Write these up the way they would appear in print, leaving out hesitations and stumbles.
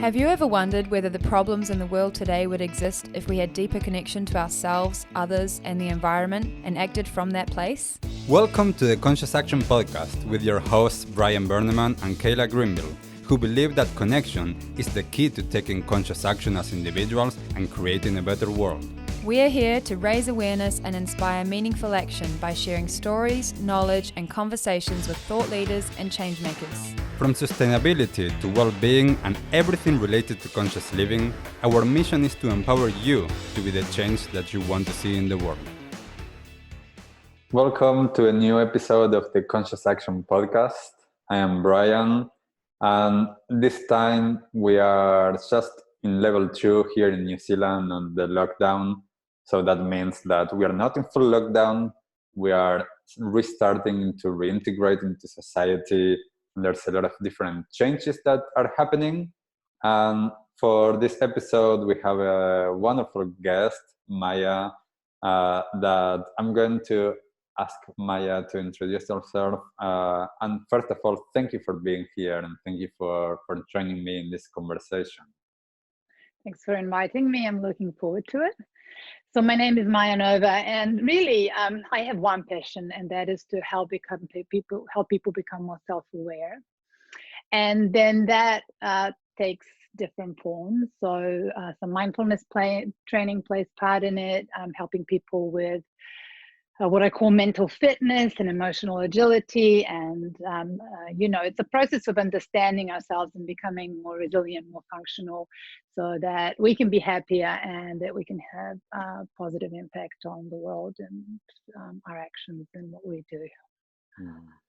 Have you ever wondered whether the problems in the world today would exist if we had deeper connection to ourselves, others, and the environment, and acted from that place? Welcome to the Conscious Action Podcast with your hosts Brian Berneman and Kayla Greenville, who believe that connection is the key to taking conscious action as individuals and creating a better world. We are here to raise awareness and inspire meaningful action by sharing stories, knowledge, and conversations with thought leaders and change makers. From sustainability to well-being and everything related to conscious living, our mission is to empower you to be the change that you want to see in the world. Welcome to a new episode of the Conscious Action Podcast. I am Brian, and this time we are just in level 2 here in New Zealand on the lockdown. So that means that we are not in full lockdown. We are restarting to reintegrate into society. There's a lot of different changes that are happening. And for this episode, we have a wonderful guest, Maya, that I'm going to ask Maya to introduce herself. And first of all, thank you for being here and thank you for joining me in this conversation. Thanks for inviting me. I'm looking forward to it. So my name is Maya Nova, and really, I have one passion, and that is to help people become more self-aware. And then that takes different forms. So some mindfulness training plays part in it. Helping people with what I call mental fitness and emotional agility, and it's a process of understanding ourselves and becoming more resilient, more functional, so that we can be happier and that we can have a positive impact on the world and our actions and what we do.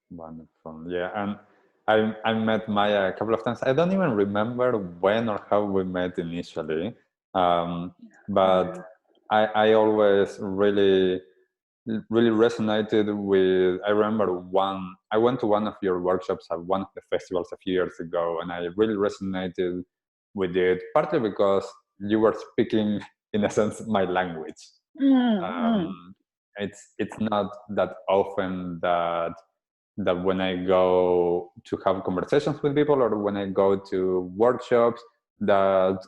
Wonderful. Yeah, and I met Maya a couple of times. I don't even remember when or how we met initially, but I always really resonated with. I remember I went to one of your workshops at one of the festivals a few years ago, and I really resonated with it, partly because you were speaking, in a sense, my language. It's not that often that when I go to have conversations with people or when I go to workshops, that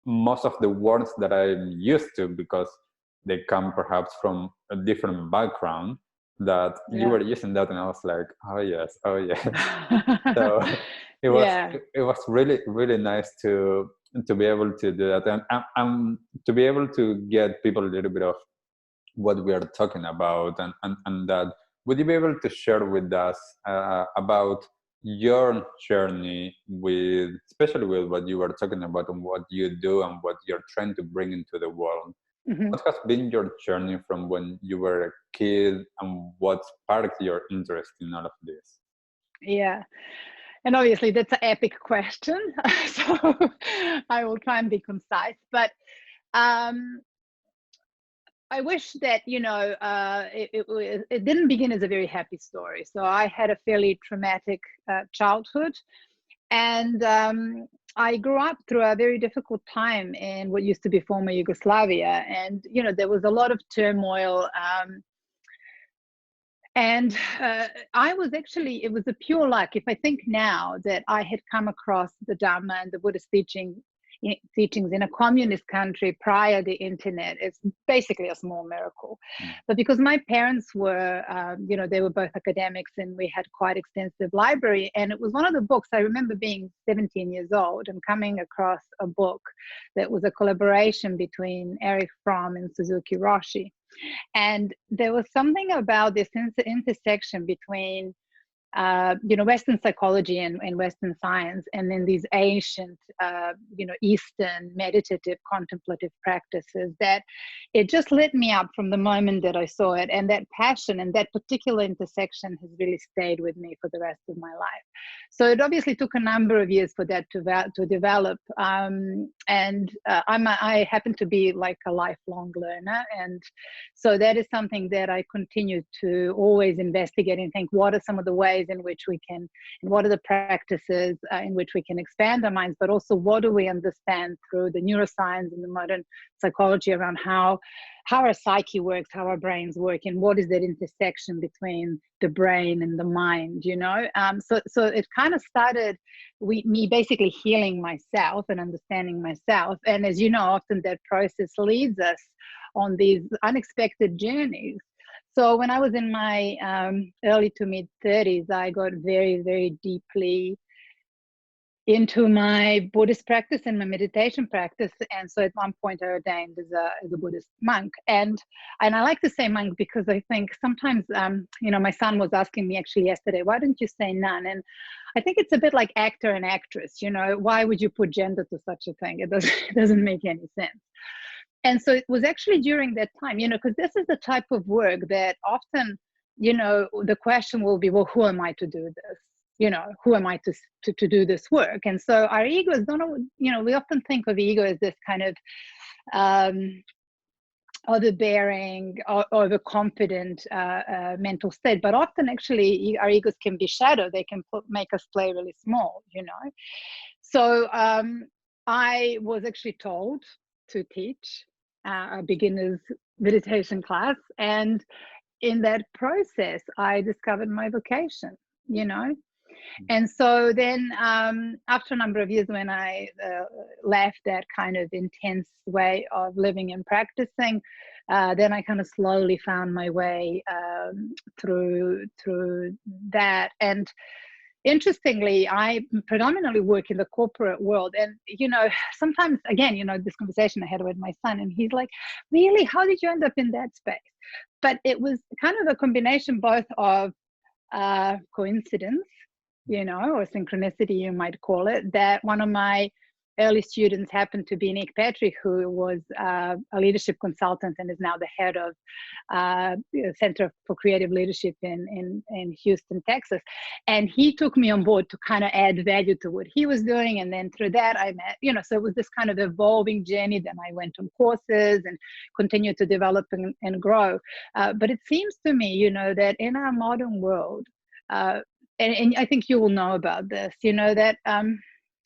most of the words that I'm used to, because they come perhaps from a different background, that you were using that, and I was like, oh yes. So it was really, really nice to be able to do that, and to be able to get people a little bit of what we are talking about, and that. Would you be able to share with us about your journey especially with what you were talking about and what you do and what you're trying to bring into the world? Mm-hmm. What has been your journey from when you were a kid, and what sparked your interest in all of this? Yeah, and obviously that's an epic question, so I will try and be concise. But I wish that it didn't begin as a very happy story. So I had a fairly traumatic childhood, and I grew up through a very difficult time in what used to be former Yugoslavia. And, there was a lot of turmoil. And I was actually, it was a pure luck. If I think now that I had come across the Dharma and the Buddhist teachings in a communist country prior to the internet, it's basically a small miracle. But because my parents were, they were both academics, and we had quite extensive library, and it was one of the books, I remember being 17 years old and coming across a book that was a collaboration between Erich Fromm and Suzuki Roshi. And there was something about this intersection between Western psychology and Western science, and then these ancient, Eastern meditative, contemplative practices, that it just lit me up from the moment that I saw it. And that passion and that particular intersection has really stayed with me for the rest of my life. So it obviously took a number of years for that to develop. I happen to be like a lifelong learner. And so that is something that I continue to always investigate and think, what are some of the ways ways in which we can, and what are the practices in which we can expand our minds, but also what do we understand through the neuroscience and the modern psychology around how our psyche works, how our brains work, and what is that intersection between the brain and the mind, you know? So it kind of started me basically healing myself and understanding myself. And as you know, often that process leads us on these unexpected journeys. So when I was in my early to mid 30s, I got very, very deeply into my Buddhist practice and my meditation practice. And so at one point I ordained as a Buddhist monk. And I like to say monk because I think sometimes, my son was asking me actually yesterday, why don't you say nun? And I think it's a bit like actor and actress, why would you put gender to such a thing? It doesn't make any sense. And so it was actually during that time, because this is the type of work that often, the question will be, well, who am I to do this? Who am I to do this work? And so our egos don't, we often think of ego as this kind of overbearing, overconfident mental state, but often actually our egos can be shadow. They can make us play really small, So I was actually told to teach a beginner's meditation class, and in that process I discovered my vocation, And so then after a number of years, when I left that kind of intense way of living and practicing, then I kind of slowly found my way through that. And interestingly, I predominantly work in the corporate world. And, sometimes, again, this conversation I had with my son, and he's like, really, how did you end up in that space? But it was kind of a combination both of coincidence, or synchronicity, you might call it, that one of my early students happened to be Nick Patrick, who was a leadership consultant and is now the head of Center for Creative Leadership in Houston, Texas. And he took me on board to kind of add value to what he was doing. And then through that, I met, so it was this kind of evolving journey. Then I went on courses and continued to develop and grow. But it seems to me, that in our modern world, and I think you will know about this, that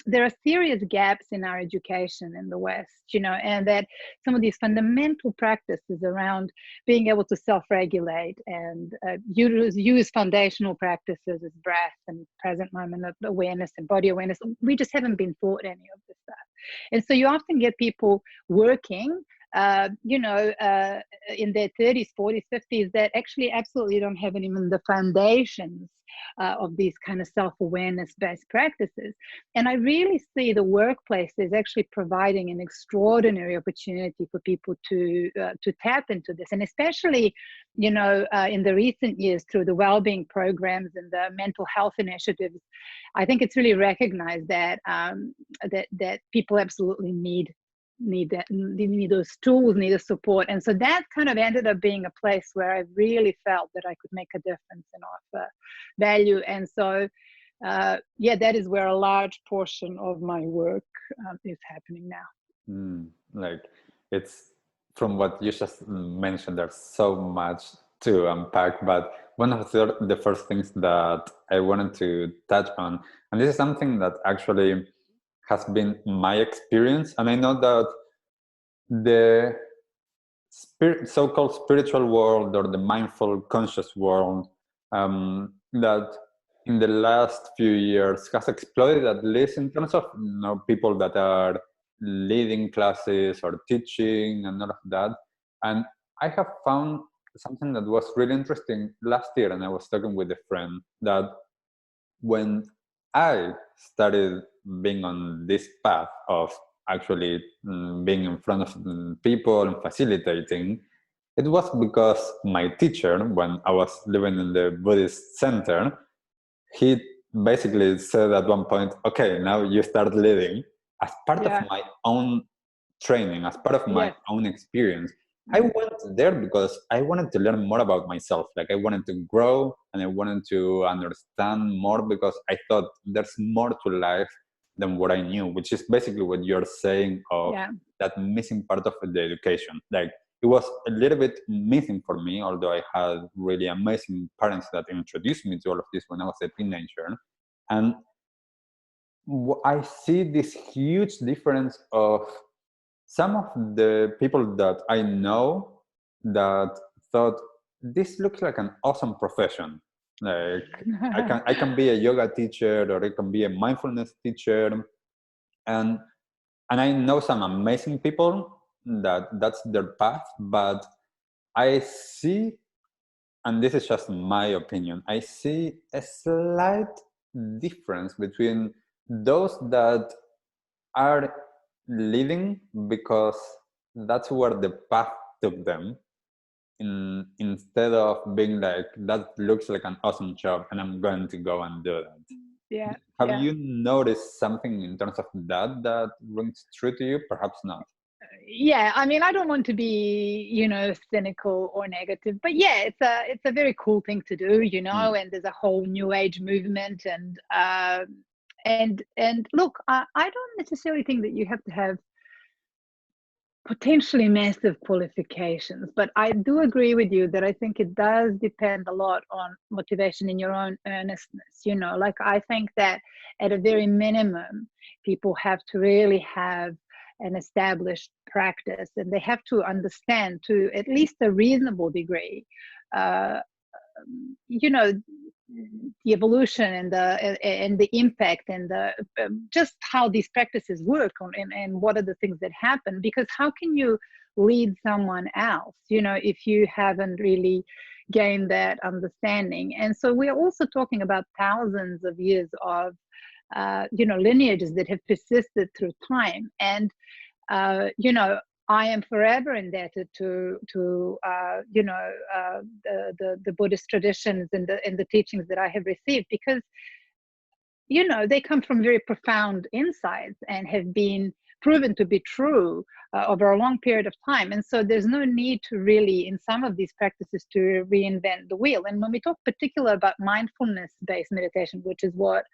there are serious gaps in our education in the West, and that some of these fundamental practices around being able to self-regulate and use foundational practices as breath and present moment awareness and body awareness, we just haven't been taught any of this stuff. And so you often get people working in their 30s, 40s, 50s that actually absolutely don't have even the foundations of these kind of self-awareness based practices. And I really see the workplace is actually providing an extraordinary opportunity for people to tap into this. And especially, in the recent years through the wellbeing programs and the mental health initiatives, I think it's really recognized that that people absolutely need that, need those tools, need the support. And so that kind of ended up being a place where I really felt that I could make a difference and offer value. And so that is where a large portion of my work is happening now. Like, it's from what you just mentioned, there's so much to unpack, but one of the first things that I wanted to touch on, and this is something that actually has been my experience, and I know that the so-called spiritual world or the mindful conscious world that in the last few years has exploded, at least in terms of people that are leading classes or teaching and all of that. And I have found something that was really interesting last year, and I was talking with a friend, that when I started being on this path of actually being in front of people and facilitating, it was because my teacher, when I was living in the Buddhist center, he basically said at one point, okay, now you start leading. As part of my own training, as part of my own experience, I went there because I wanted to learn more about myself. Like, I wanted to grow and I wanted to understand more, because I thought there's more to life than what I knew, which is basically what you're saying of that missing part of the education. Like, it was a little bit missing for me, although I had really amazing parents that introduced me to all of this when I was a teenager. And I see this huge difference of some of the people that I know that thought this looks like an awesome profession. Like I can be a yoga teacher, or I can be a mindfulness teacher, and I know some amazing people that's their path. But I see, and this is just my opinion, I see a slight difference between those that are leading because that's where the path took them, instead of being like, that looks like an awesome job and I'm going to go and do that. Have you noticed something in terms of that rings true to you? Perhaps not. Yeah, I mean, I don't want to be, cynical or negative, but yeah, it's a very cool thing to do, and there's a whole new age movement, and look, I don't necessarily think that you have to have potentially massive qualifications, but I do agree with you that I think it does depend a lot on motivation and your own earnestness. Like, I think that at a very minimum, people have to really have an established practice, and they have to understand to at least a reasonable degree, the evolution and the impact and the just how these practices work and what are the things that happen. Because how can you lead someone else, if you haven't really gained that understanding? And so we're also talking about thousands of years of lineages that have persisted through time. And I am forever indebted to the Buddhist traditions and the teachings that I have received, because they come from very profound insights and have been proven to be true over a long period of time. And so there's no need to really, in some of these practices, to reinvent the wheel. And when we talk particular about mindfulness-based meditation, which is what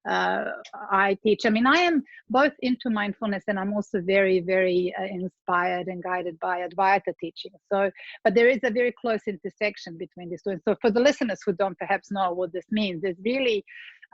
I teach, I mean, I am both into mindfulness, and I'm also very, very inspired and guided by Advaita teaching. So, but there is a very close intersection between these two. And so for the listeners who don't perhaps know what this means, there's really,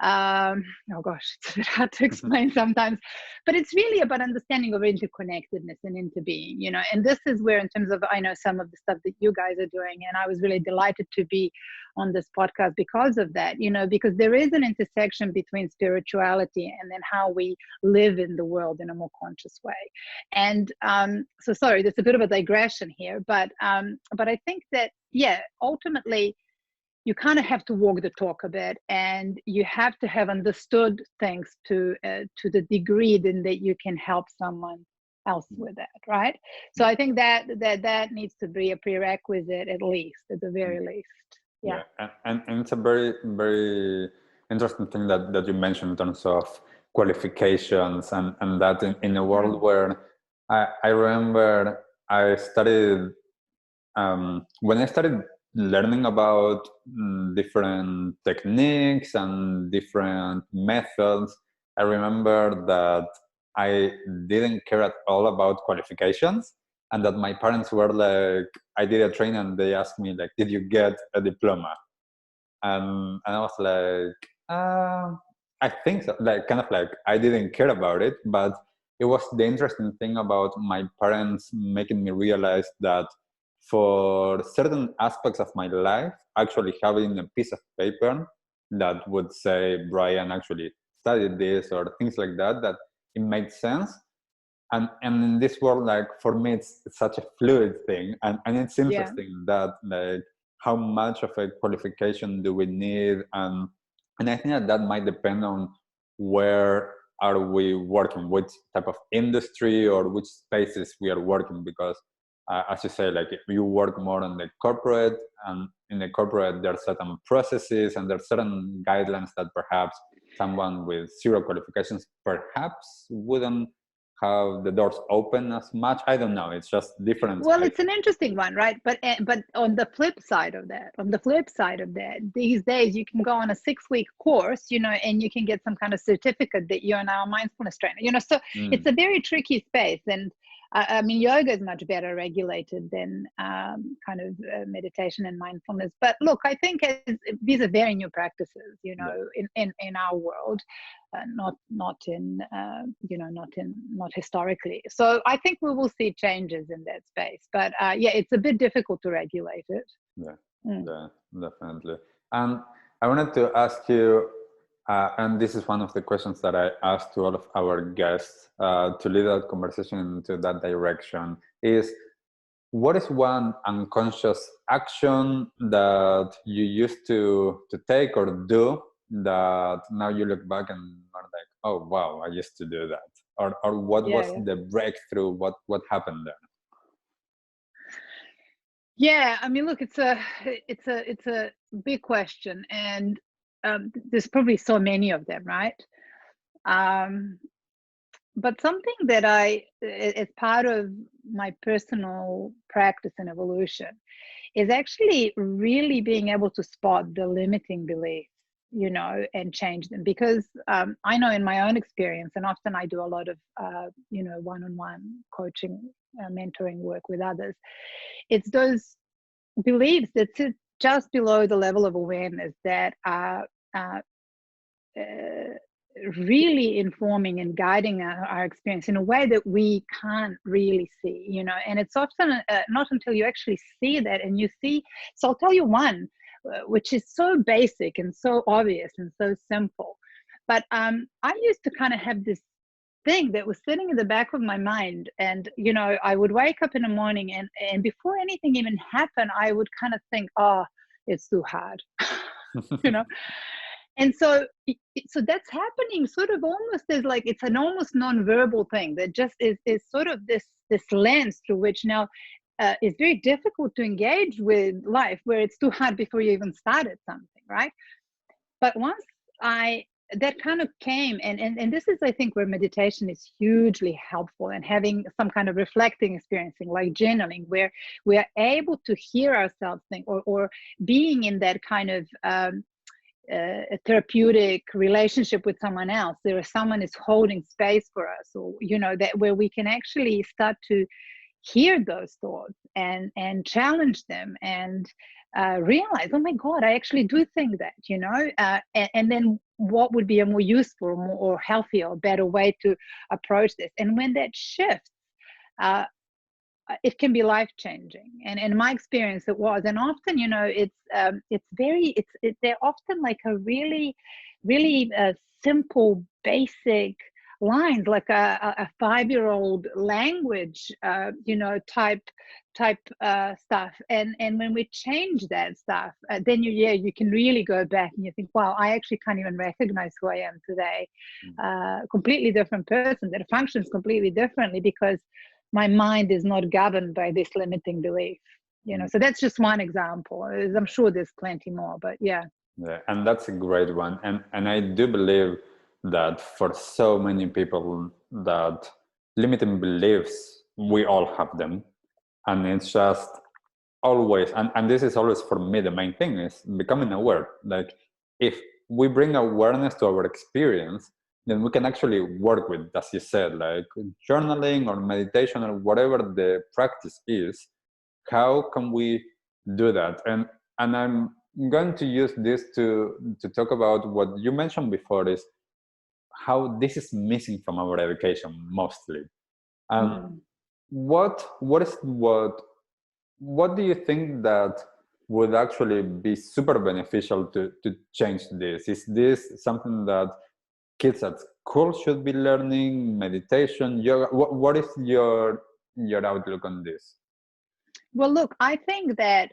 oh gosh, it's a bit hard to explain sometimes, but it's really about understanding of interconnectedness and interbeing, and this is where, in terms of, I know some of the stuff that you guys are doing, and I was really delighted to be on this podcast because of that, because there is an intersection between spirituality and then how we live in the world in a more conscious way. And so sorry, there's a bit of a digression here, but I think that, yeah, ultimately, you kind of have to walk the talk a bit, and you have to have understood things to the degree then that you can help someone else with that, right? So I think that needs to be a prerequisite, at the very least. Yeah. And it's a very, very interesting thing that you mentioned in terms of qualifications, and that in a world where I remember I studied, when I started learning about different techniques and different methods, I remember that I didn't care at all about qualifications, and that my parents were like, I did a training and they asked me, like, did you get a diploma? And I was like, I think so. Like, kind of like, I didn't care about it. But it was the interesting thing about my parents making me realize that for certain aspects of my life, actually having a piece of paper that would say Brian actually studied this or things like that, that it made sense. And in this world, like, for me, it's such a fluid thing, and it's interesting that, like, how much of a qualification do we need, and I think that might depend on where are we working, which type of industry or which spaces we are working, because as you say, like, if you work more on the corporate, and in the corporate there are certain processes and there are certain guidelines that perhaps someone with zero qualifications perhaps wouldn't have the doors open as much. I don't know, it's just different. Well, it's an interesting one, right? But on the flip side of that, these days you can go on a 6-week course, and you can get some kind of certificate that you're now a mindfulness trainer, so it's a very tricky space. And I mean, yoga is much better regulated than kind of meditation and mindfulness. But look, I think these are very new practices, you know, in our world, not in not historically. So I think we will see changes in that space. But yeah, it's a bit difficult to regulate it. Yeah, yeah, definitely. And I wanted to ask you, and this is one of the questions that I asked to all of our guests to lead our conversation into that direction, is what is one unconscious action that you used to take or do that now you look back and are like, oh wow, I used to do that, or what was the breakthrough? What happened there? Yeah, I mean, look, it's a big question, and there's probably so many of them, right? But something that as part of my personal practice and evolution, is actually really being able to spot the limiting beliefs, you know, and change them. Because I know in my own experience, and often I do a lot of, you know, one-on-one coaching, mentoring work with others. It's those beliefs that sit just below the level of awareness that are really informing and guiding our experience in a way that we can't really see, you know. And it's often not until you actually see that and you see. So I'll tell you one, which is so basic and so obvious and so simple. But I used to kind of have this thing that was sitting in the back of my mind, and you know, I would wake up in the morning and before anything even happened, I would kind of think, oh, it's too hard. You know. And so that's happening sort of almost as like, it's an almost non-verbal thing that just is sort of this lens through which now it's very difficult to engage with life, where it's too hard before you even started something, right? But once that kind of came, and this is, I think, where meditation is hugely helpful, and having some kind of reflecting experiencing like journaling, where we are able to hear ourselves think, or being in that kind of a therapeutic relationship with someone else. There is someone is holding space for us, or you know, that where we can actually start to hear those thoughts and challenge them, and realize, oh my God, I actually do think that, you know, and then what would be a more useful, or healthier, or better way to approach this. And when that shifts, it can be life-changing, and in my experience it was. And often, you know, they're often like a really simple, basic lines, like a 5-year-old language, you know, type stuff. And when we change that stuff, then you can really go back and you think, wow, I actually can't even recognize who I am today. Completely different person that functions completely differently, because my mind is not governed by this limiting belief, you know. So that's just one example. I'm sure there's plenty more, but yeah, and that's a great one. And I do believe that for so many people, that limiting beliefs, we all have them, and it's just always, and this is always for me the main thing, is becoming aware. Like, if we bring awareness to our experience, then we can actually work with, as you said, like journaling or meditation or whatever the practice is. How can we do that? And I'm going to use this to talk about what you mentioned before, is how this is missing from our education mostly. What do you think that would actually be super beneficial to change this? Is this something that kids at school should be learning? Meditation, yoga? What is your outlook on this? Well, look, I think that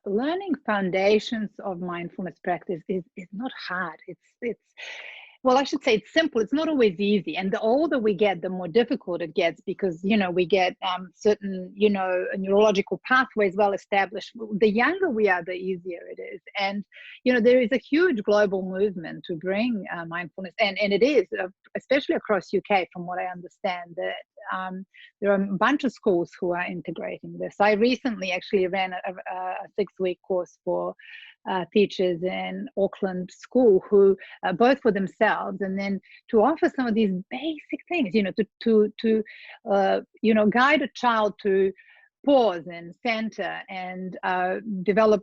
learning foundations of mindfulness practice is not hard. It's well, I should say it's simple. It's not always easy. And the older we get, the more difficult it gets, because, you know, we get certain, you know, neurological pathways well established. The younger we are, the easier it is. And, you know, there is a huge global movement to bring mindfulness. And it is, especially across UK, from what I understand, that there are a bunch of schools who are integrating this. I recently actually ran a 6-week course for teachers in Auckland school who both for themselves, and then to offer some of these basic things, to guide a child to pause and center and develop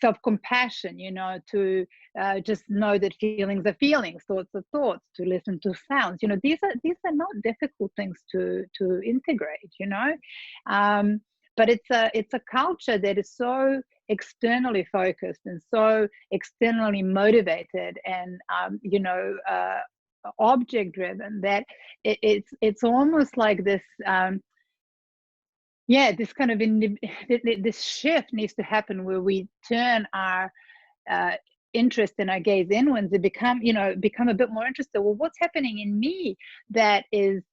self-compassion, to just know that feelings are feelings, thoughts are thoughts, to listen to sounds. These are not difficult things to integrate. But it's a culture that is so externally focused and so externally motivated and object driven that it's almost like this. This kind of this shift needs to happen where we turn our interest and our gaze inwards and become a bit more interested. Well, what's happening in me that is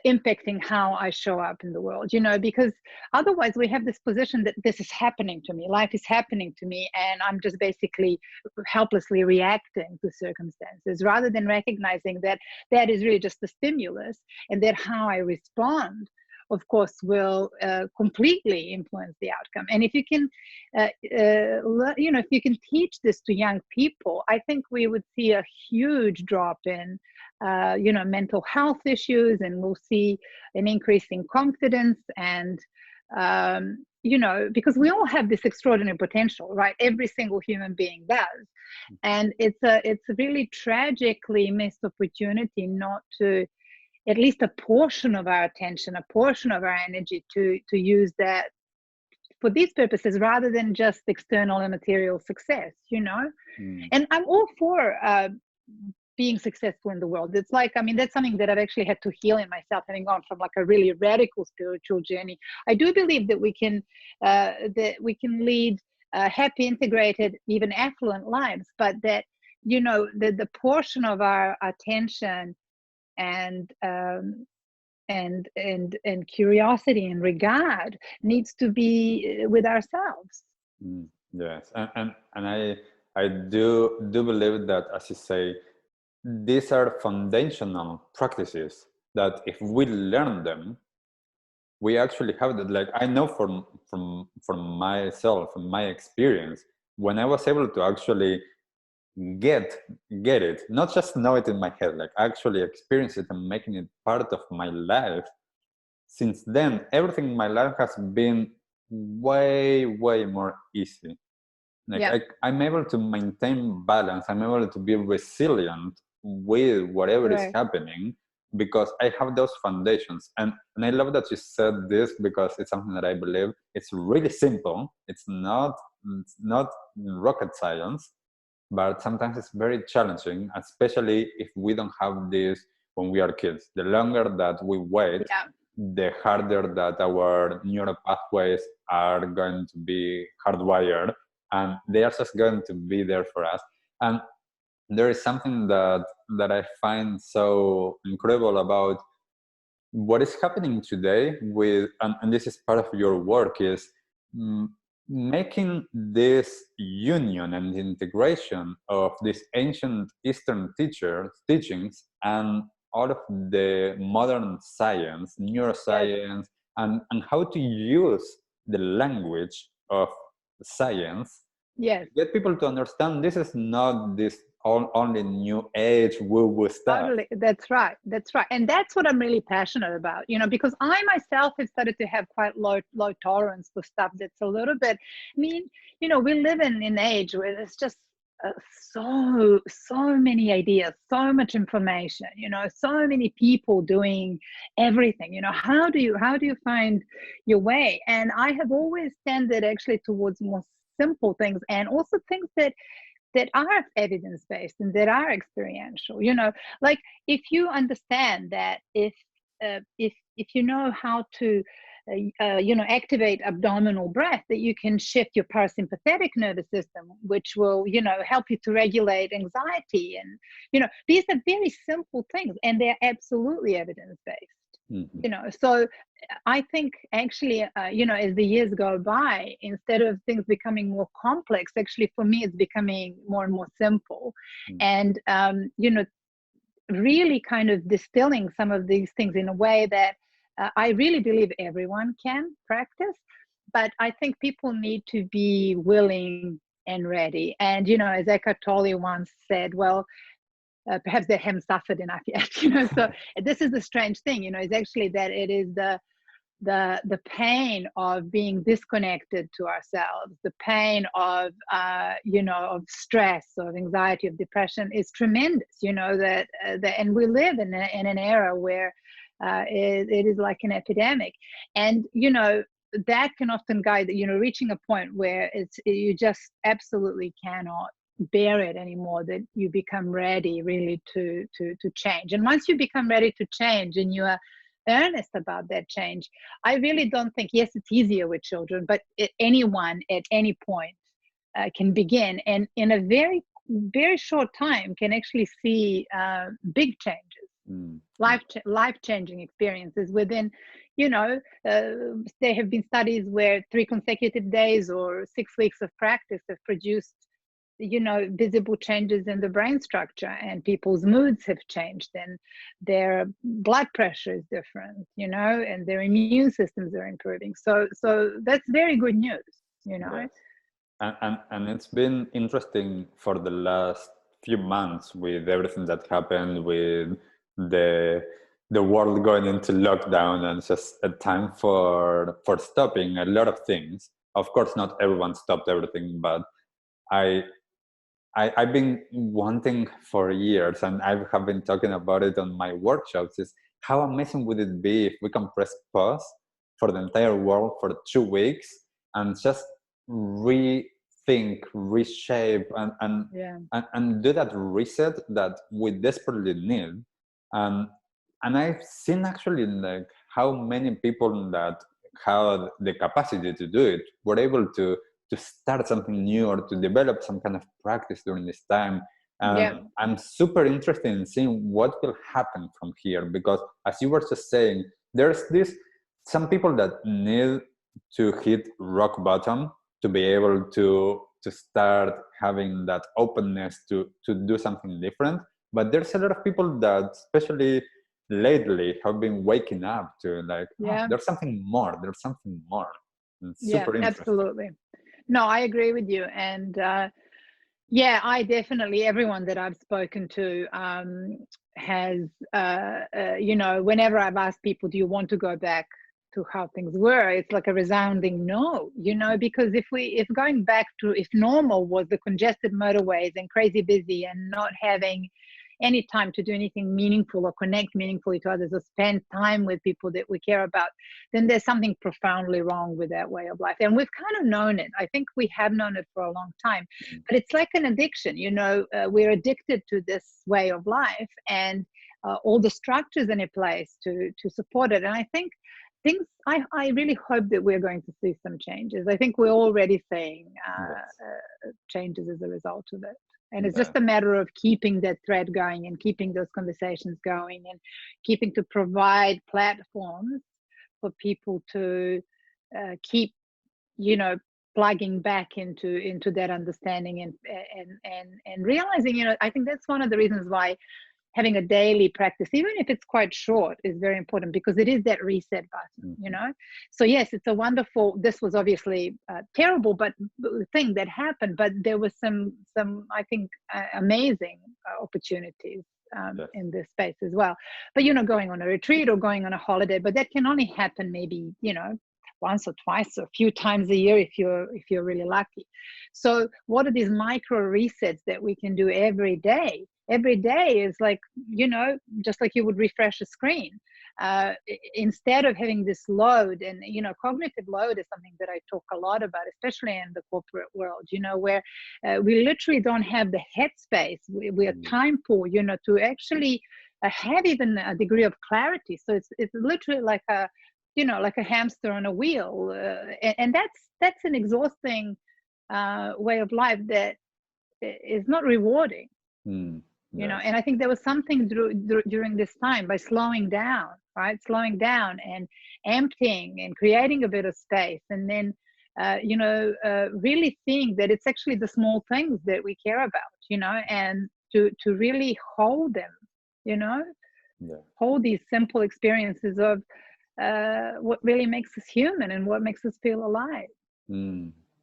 impacting how I show up in the world? Because otherwise we have this position that this is happening to me, life is happening to me, and I'm just basically helplessly reacting to circumstances, rather than recognizing that that is really just the stimulus, and that how I respond, of course, will completely influence the outcome. And if you can, if you can teach this to young people, I think we would see a huge drop in, mental health issues, and we'll see an increase in confidence. And, because we all have this extraordinary potential, right? Every single human being does. And it's a really tragically missed opportunity not to, at least a portion of our attention, a portion of our energy to use that for these purposes, rather than just external and material success, And I'm all for being successful in the world. It's like, that's something that I've actually had to heal in myself, having gone from like a really radical spiritual journey. I do believe that we can lead happy, integrated, even affluent lives, but that, the portion of our attention and curiosity and regard needs to be with ourselves. Yes, and I do believe that, as you say, these are foundational practices that if we learn them, we actually have that. Like, I know from myself, from my experience, when I was able to actually get it, not just know it in my head, like actually experience it and making it part of my life, since then everything in my life has been way more easy. Like, I'm able to maintain balance, I'm able to be resilient with whatever is happening, because I have those foundations. And I love that you said this, because it's something that I believe it's really simple. It's not rocket science, but sometimes it's very challenging, especially if we don't have this when we are kids. The longer that we wait, the harder that our neural pathways are going to be hardwired, and they are just going to be there for us. And there is something that I find so incredible about what is happening today with, and this is part of your work, is making this union and integration of these ancient Eastern teachings and all of the modern science, neuroscience, and how to use the language of science. Get people to understand this is not this only new age woo-woo stuff. Totally. That's right. And that's what I'm really passionate about, because I myself have started to have quite low tolerance for stuff that's a little bit, we live in an age where there's just so many ideas, so much information, so many people doing everything. How do you find your way? And I have always tended actually towards more simple things, and also things that are evidence-based and that are experiential. Like, if you understand that if you know how to activate abdominal breath, that you can shift your parasympathetic nervous system, which will help you to regulate anxiety. And these are very simple things, and they're absolutely evidence-based. So I think actually, as the years go by, instead of things becoming more complex, actually for me, it's becoming more and more simple. And, really kind of distilling some of these things in a way that I really believe everyone can practice. But I think people need to be willing and ready. And, you know, as Eckhart Tolle once said, well, perhaps they haven't suffered enough yet, you know. So this is the strange thing, you know, is actually that it is the pain of being disconnected to ourselves, the pain of you know, of stress, of anxiety, of depression is tremendous, you know, that and we live in an era where it is like an epidemic. And, you know, that can often guide, you know, reaching a point where you just absolutely cannot bear it anymore, that you become ready really to change. And once you become ready to change and you are earnest about that change, I really don't think, yes, it's easier with children, but anyone at any point can begin, and in a very, very short time can actually see big changes, life-changing experiences within, you know, there have been studies where 3 consecutive days or 6 weeks of practice have produced, you know, visible changes in the brain structure, and people's moods have changed, and their blood pressure is different, you know, and their immune systems are improving. So that's very good news, you know. Yes. And it's been interesting for the last few months with everything that happened with the world going into lockdown, and just a time for stopping a lot of things. Of course, not everyone stopped everything, but I've been wanting for years, and I have been talking about it on my workshops, is how amazing would it be if we can press pause for the entire world for 2 weeks and just rethink, reshape, and do that reset that we desperately need. And I've seen actually like how many people that had the capacity to do it were able to start something new or to develop some kind of practice during this time. I'm super interested in seeing what will happen from here, because as you were just saying, there's some people that need to hit rock bottom to be able to start having that openness to do something different. But there's a lot of people that, especially lately, have been waking up to like, oh, there's something more. It's super interesting. Absolutely. No, I agree with you. And I definitely, everyone that I've spoken to has, you know, whenever I've asked people, do you want to go back to how things were, it's like a resounding no, you know, because if going back to, if normal was the congested motorways and crazy busy and not having any time to do anything meaningful or connect meaningfully to others or spend time with people that we care about, then there's something profoundly wrong with that way of life. And we've kind of known it. I think we have known it for a long time, but it's like an addiction, you know. We're addicted to this way of life, and all the structures in place to support it. And I think I really hope that we're going to see some changes. I think we're already seeing changes as a result of it. And it's just a matter of keeping that thread going and keeping those conversations going and keeping to provide platforms for people to keep, you know, plugging back into that understanding and realizing, you know, I think that's one of the reasons why having a daily practice, even if it's quite short, is very important, because it is that reset button, you know. So yes, it's a wonderful, this was obviously terrible but thing that happened, but there was some I think amazing opportunities in this space as well. But, you know, going on a retreat or going on a holiday, but that can only happen maybe, you know, once or twice or a few times a year if you're really lucky. So what are these micro resets that we can do every day? Every day is like, you know, just like you would refresh a screen. Instead of having this load, and, you know, cognitive load is something that I talk a lot about, especially in the corporate world, you know, where we literally don't have the headspace. We are time poor, you know, to actually have even a degree of clarity. So it's literally like a, you know, like a hamster on a wheel, and that's an exhausting way of life that is not rewarding. You know, and I think there was something during this time, by slowing down, right? Slowing down and emptying and creating a bit of space, and then you know, really seeing that it's actually the small things that we care about, you know, and to really hold them, you know, hold these simple experiences of what really makes us human and what makes us feel alive.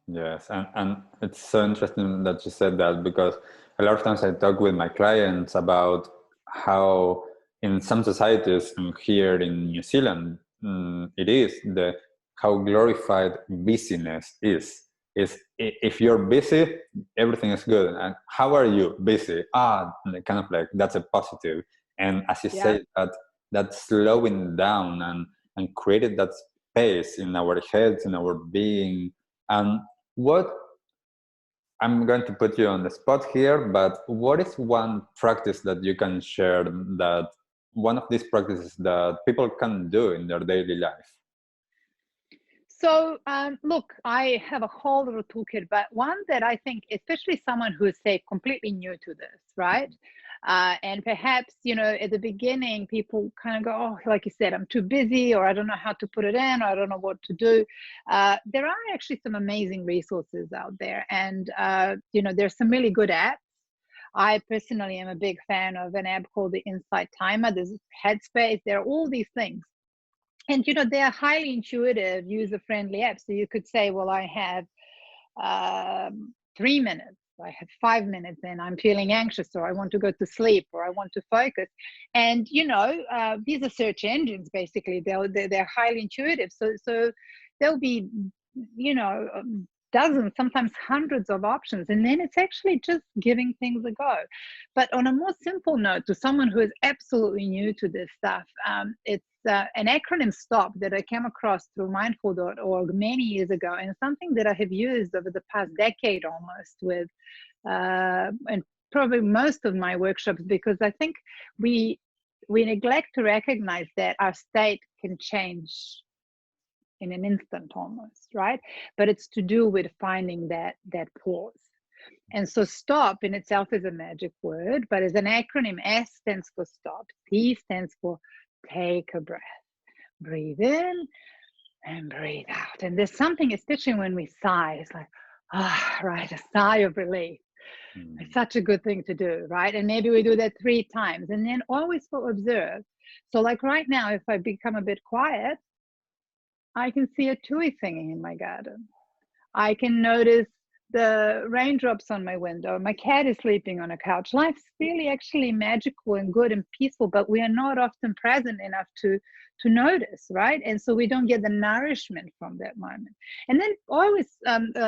Yes, and it's so interesting that you said that, because a lot of times I talk with my clients about how in some societies, and here in New Zealand, it is the how glorified busyness is. If you're busy, everything is good. And how are you busy? Kind of like that's a positive. And as you Yeah. say, that slowing down and created that space in our heads, in our being. And what, I'm going to put you on the spot here, but what is one practice that you can share, that one of these practices that people can do in their daily life? So, look, I have a whole little toolkit, but one that I think, especially someone who is, say, completely new to this, right? And perhaps, at the beginning, people kind of go, oh, like you said, I'm too busy, or I don't know how to put it in, or I don't know what to do. There are actually some amazing resources out there. And, there's some really good apps. I personally am a big fan of an app called the Insight Timer. There's Headspace. There are all these things. And they're highly intuitive, user-friendly apps. So you could say, well, I have 3 minutes, I have 5 minutes, and I'm feeling anxious, or I want to go to sleep, or I want to focus. And these are search engines. Basically, they're highly intuitive. So there'll be dozens, sometimes hundreds of options, and then it's actually just giving things a go. But on a more simple note, to someone who is absolutely new to this stuff, it's an acronym S.T.O.P that I came across through mindful.org many years ago, and something that I have used over the past decade almost with, and probably most of my workshops, because I think we neglect to recognize that our state can change in an instant almost, right? But it's to do with finding that pause. And so S.T.O.P in itself is a magic word, but as an acronym, S stands for stop, T stands for take a breath, breathe in and breathe out. And there's something, especially when we sigh, it's like, right, a sigh of relief. It's such a good thing to do, right? And maybe we do that 3 times, and then always will observe. So like right now, if I become a bit quiet, I can see a tui singing in my garden. I can notice the raindrops on my window. My cat is sleeping on a couch. Life's really actually magical and good and peaceful, but we are not often present enough to notice, right? And so we don't get the nourishment from that moment. And then always,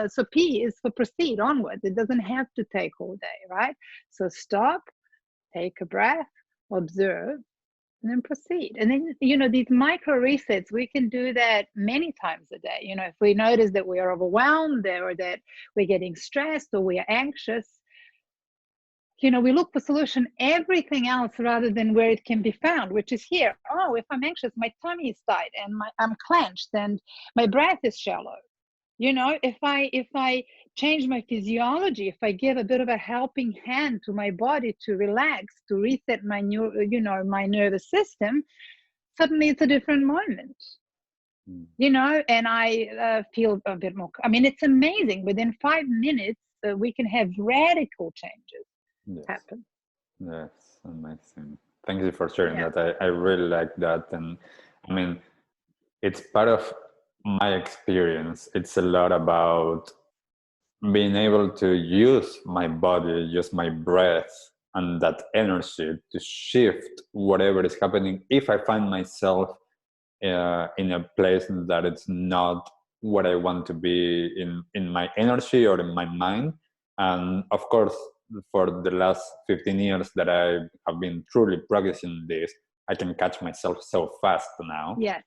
so P is for proceed onwards. It doesn't have to take all day, right? So stop, take a breath, observe, and then proceed. And then, these micro resets, we can do that many times a day. If we notice that we are overwhelmed, or that we're getting stressed, or we are anxious, we look for solution everything else rather than where it can be found, which is here. Oh, if I'm anxious, my tummy is tight, and I'm clenched, and my breath is shallow. If I change my physiology, if I give a bit of a helping hand to my body to relax, to reset my my nervous system, suddenly it's a different moment. And I feel a bit more. I mean, it's amazing. Within 5 minutes, we can have radical changes happen. Yes, amazing. Thank you for sharing Yeah. that. I really like that. And I mean, it's part of my experience. It's a lot about being able to use my body, use my breath, and that energy to shift whatever is happening. If I find myself in a place that it's not what I want to be in my energy or in my mind. And of course, for the last 15 years that I have been truly practicing this, I can catch myself so fast now. Yes.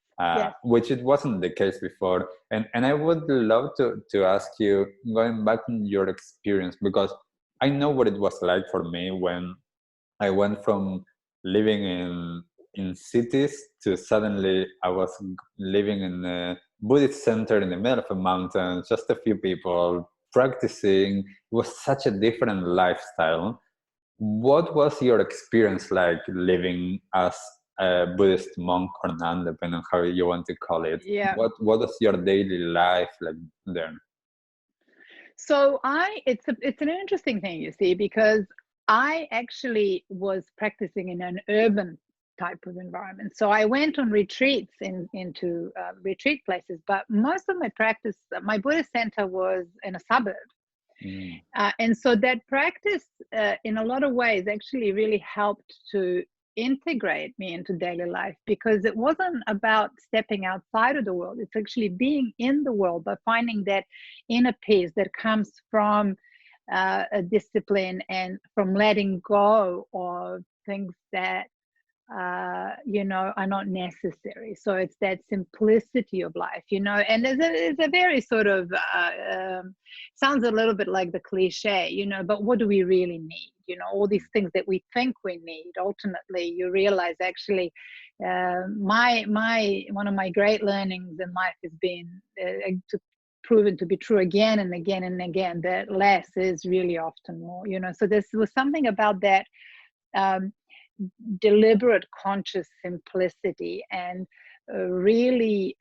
Which it wasn't the case before. And I would love to ask you, going back in your experience, because I know what it was like for me when I went from living in cities to suddenly I was living in a Buddhist center in the middle of a mountain, just a few people practicing. It was such a different lifestyle. What was your experience like living as a Buddhist monk or nun, depending on how you want to call it? Yeah. What was your daily life like there? So it's an interesting thing, you see, because I actually was practicing in an urban type of environment. So I went on retreats into retreat places, but most of my practice, my Buddhist center was in a suburb. And so that practice, in a lot of ways, actually really helped to integrate me into daily life, because it wasn't about stepping outside of the world. It's actually being in the world, but finding that inner peace that comes from a discipline and from letting go of things that are not necessary. So it's that simplicity of life, and it's a very sort of sounds a little bit like the cliche, but what do we really need? All these things that we think we need, ultimately you realize actually one of my great learnings in life has been proven to be true again and again and again, that less is really often more. So this was something about that deliberate conscious simplicity, and really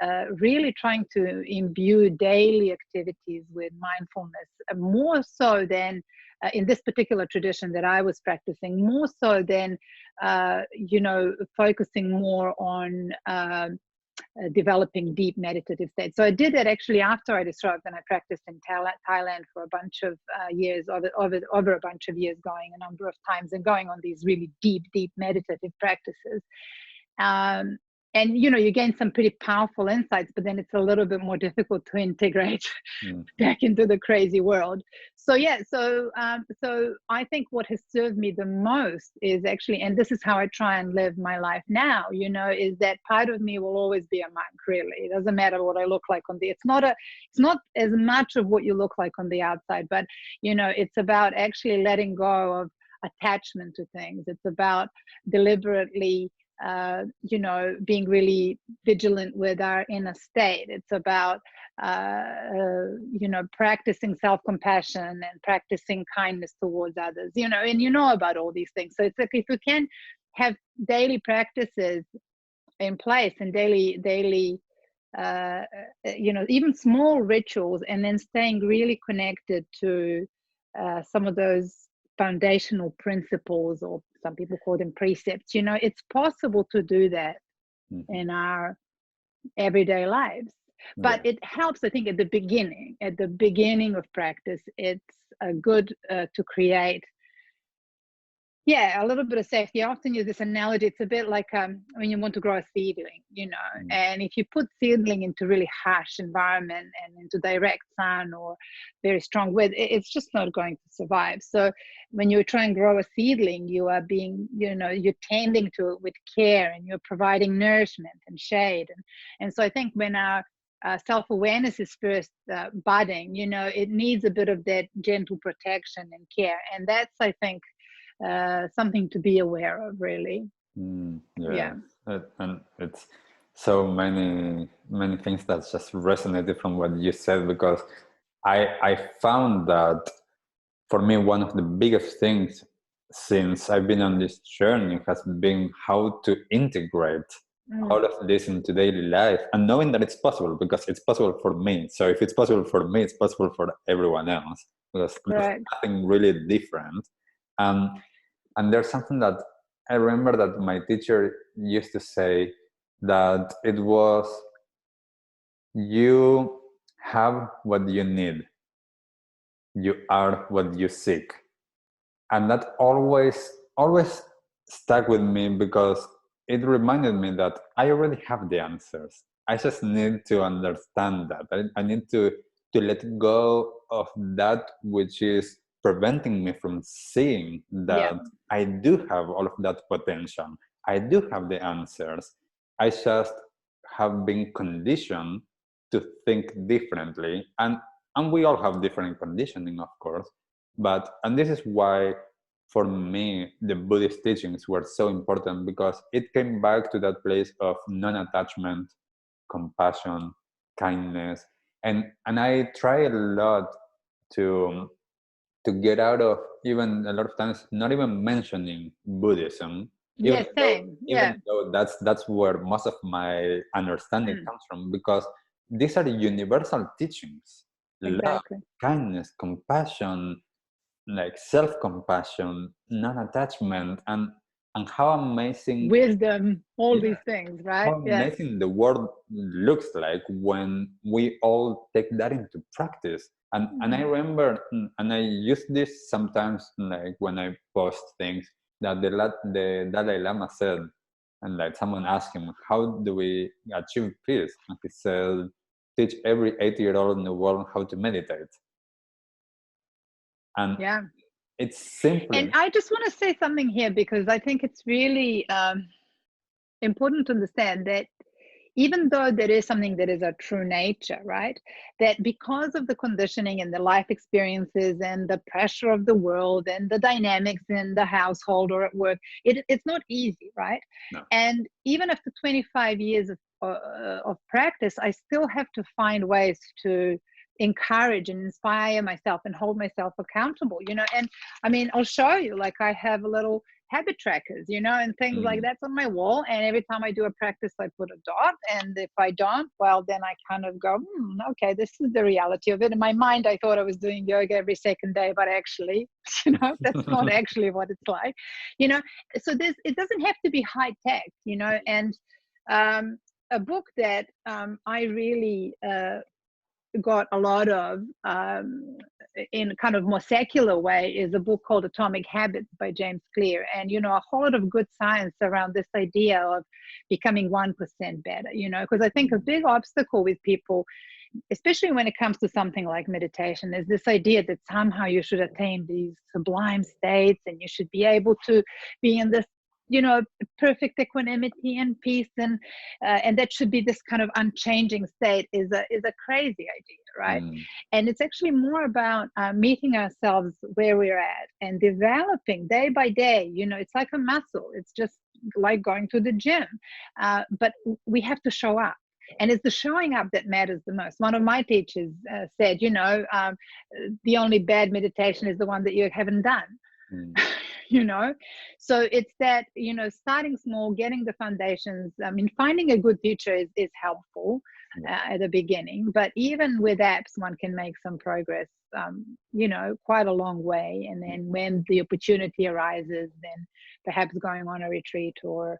trying to imbue daily activities with mindfulness, more so than in this particular tradition that I was practicing, more so than focusing more on developing deep meditative states. So I did that actually after I disrobed, and I practiced in Thailand for a bunch of years, over a bunch of years, going a number of times and going on these really deep meditative practices. And you gain some pretty powerful insights, but then it's a little bit more difficult to integrate back into the crazy world. So I think what has served me the most is actually, and this is how I try and live my life now, is that part of me will always be a monk. Really, it doesn't matter what I look like on the. It's not as much of what you look like on the outside, but it's about actually letting go of attachment to things. It's about deliberately being really vigilant with our inner state. It's about practicing self-compassion and practicing kindness towards others, and about all these things. So it's like, if you can have daily practices in place, and daily even small rituals, and then staying really connected to some of those foundational principles, or some people call them precepts. It's possible to do that in our everyday lives, but it helps, I think, at the beginning of practice. It's good to create a little bit of safety. I often use this analogy. It's a bit like when you want to grow a seedling, and if you put seedling into really harsh environment and into direct sun or very strong wind, it's just not going to survive. So when you try and grow a seedling, you are being, you're tending to it with care, and you're providing nourishment and shade. And so I think when our self-awareness is first budding, it needs a bit of that gentle protection and care. And that's, I think, something to be aware of, really. And it's so many things that just resonated from what you said, because I found that for me, one of the biggest things since I've been on this journey has been how to integrate all of this into daily life, and knowing that it's possible, because it's possible for me. So if it's possible for me, it's possible for everyone else, because there's nothing really different. And there's something that I remember that my teacher used to say, that it was, you have what you need, you are what you seek. And that always stuck with me, because it reminded me that I already have the answers. I just need to understand that. I need to let go of that which is preventing me from seeing that I do have all of that potential. I do have the answers. I just have been conditioned to think differently. And we all have different conditioning, of course. And this is why, for me, the Buddhist teachings were so important, because it came back to that place of non-attachment, compassion, kindness. And I try a lot to get out of, even a lot of times, not even mentioning Buddhism. Even though that's where most of my understanding comes from, because these are universal teachings. Love, kindness, compassion, like self-compassion, non-attachment. And and how amazing wisdom, all yeah, these things, right? how Yes. amazing the world looks like when we all take that into practice. And I remember, and I use this sometimes, like when I post things, that the Dalai Lama said, and like someone asked him, how do we achieve peace? And he said, teach every 80-year-old in the world how to meditate. And Yeah. it's simple. And I just want to say something here, because I think it's really important to understand that even though there is something that is our true nature, right? That because of the conditioning and the life experiences and the pressure of the world and the dynamics in the household or at work, it's not easy, right? No. And even after 25 years of practice, I still have to find ways to encourage and inspire myself and hold myself accountable, you know. And I mean, I'll show you, like I have a little habit trackers, you know, and things like that's on my wall. And every time I do a practice, I put a dot. And if I don't, well, then I kind of go, okay, this is the reality of it. In my mind, I thought I was doing yoga every second day, but actually, you know, that's not actually what it's like, you know. So it doesn't have to be high tech, you know. And a book that I really got a lot of in kind of more secular way is a book called Atomic Habits by James Clear. And, you know, a whole lot of good science around this idea of becoming 1% better, you know, because I think a big obstacle with people, especially when it comes to something like meditation, is this idea that somehow you should attain these sublime states and you should be able to be in this, you know, perfect equanimity and peace, and that should be this kind of unchanging state is a crazy idea, right? And it's actually more about meeting ourselves where we're at and developing day by day. You know, it's like a muscle. It's just like going to the gym, but we have to show up. And it's the showing up that matters the most. One of my teachers said, you know, the only bad meditation is the one that you haven't done. You know, so it's that, you know, starting small, getting the foundations. I mean, finding a good teacher is helpful at the beginning, but even with apps, one can make some progress, you know, quite a long way. And then when the opportunity arises, then perhaps going on a retreat or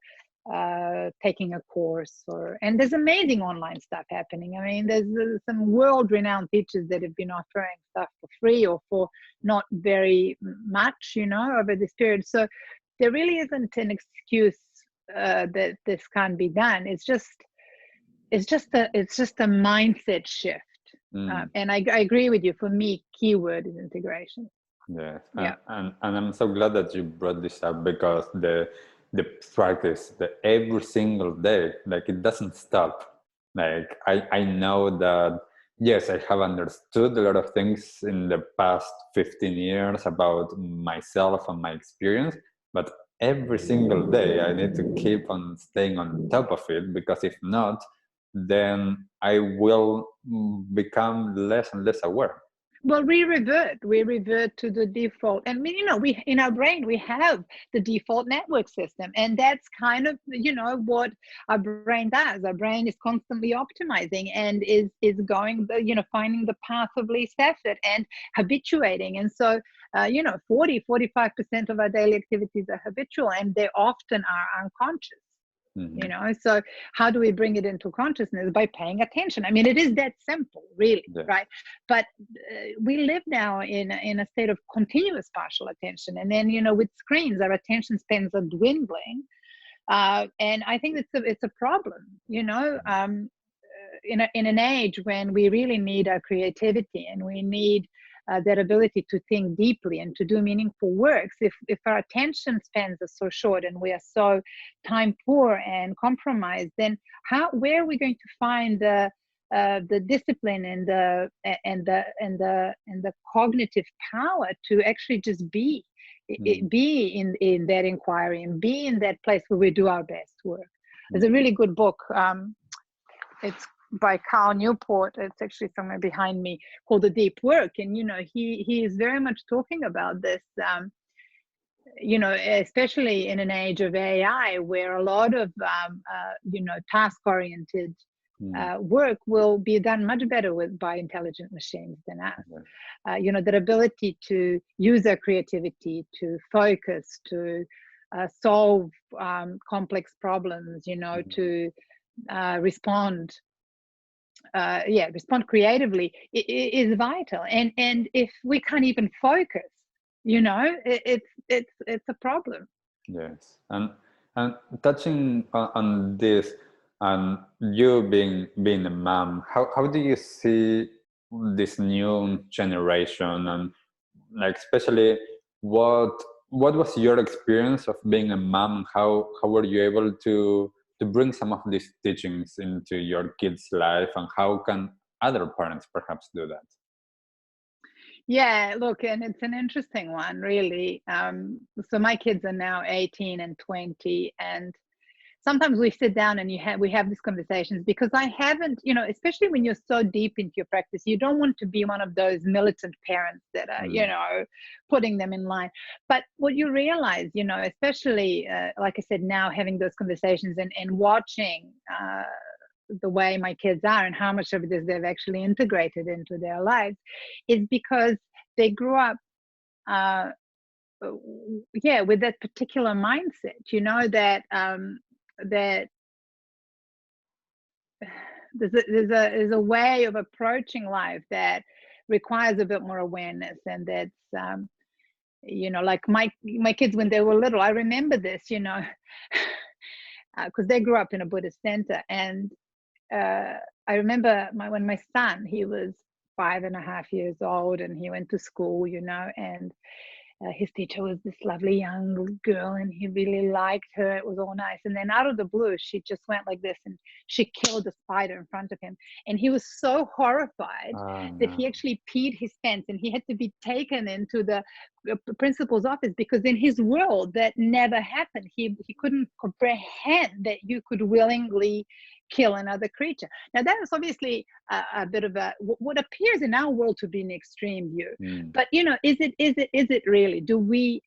taking a course, and there's amazing online stuff happening. I mean, there's some world-renowned teachers that have been offering stuff for free or for not very much, you know, over this period. So there really isn't an excuse that this can't be done. It's just a mindset shift. And I agree with you. For me, keyword is integration. Yes. Yeah. And I'm so glad that you brought this up, because the practice, every single day, like it doesn't stop. Like I know that, yes, I have understood a lot of things in the past 15 years about myself and my experience, but every single day I need to keep on staying on top of it, because if not, then I will become less and less aware. Well, we revert to the default. And you know, we in our brain we have the default network system, and that's kind of, you know, what our brain does. Our brain is constantly optimizing and is going, you know, finding the path of least effort and habituating. And so you know, 45% of our daily activities are habitual, and they often are unconscious. You know, so how do we bring it into consciousness? By paying attention. I mean, it is that simple, really, right? But we live now in a state of continuous partial attention, and then, you know, with screens, our attention spans are dwindling, and I think it's a problem. You know, in an age when we really need our creativity and we need that ability to think deeply and to do meaningful works, if our attention spans are so short and we are so time poor and compromised, then where are we going to find the discipline and the cognitive power to actually just be in that inquiry and be in that place where we do our best work? There's a really good book. It's by Carl Newport. It's actually somewhere behind me, called The Deep Work. And, you know, he is very much talking about this, you know, especially in an age of AI, where a lot of, you know, task-oriented work will be done much better by intelligent machines than us. You know, that ability to use our creativity, to focus, to solve complex problems, to respond creatively is vital. And if we can't even focus, it's a problem. Yes, and touching on this, and you being a mom, how do you see this new generation, and like especially what was your experience of being a mom? How were you able to bring some of these teachings into your kids' life, and how can other parents perhaps do that? Yeah, look, and it's an interesting one, really. So my kids are now 18 and 20, and sometimes we sit down and we have these conversations, because I haven't, especially when you're so deep into your practice, you don't want to be one of those militant parents that are, putting them in line. But what you realize, especially like I said, now having those conversations and watching the way my kids are and how much of this they've actually integrated into their lives, is because they grew up with that particular mindset, that there's a way of approaching life that requires a bit more awareness. And that's like my kids, when they were little, I remember this, because they grew up in a Buddhist center. And I remember when my son, he was 5.5 years old, and he went to school, and his teacher was this lovely young girl, and he really liked her. It was all nice. And then out of the blue, she just went like this, and she killed a spider in front of him. And he was so horrified that he actually peed his pants, and he had to be taken into the principal's office, because in his world that never happened. He couldn't comprehend that you could willingly kill another creature. Now that is obviously a bit of what appears in our world to be an extreme view. But is it really? Do we,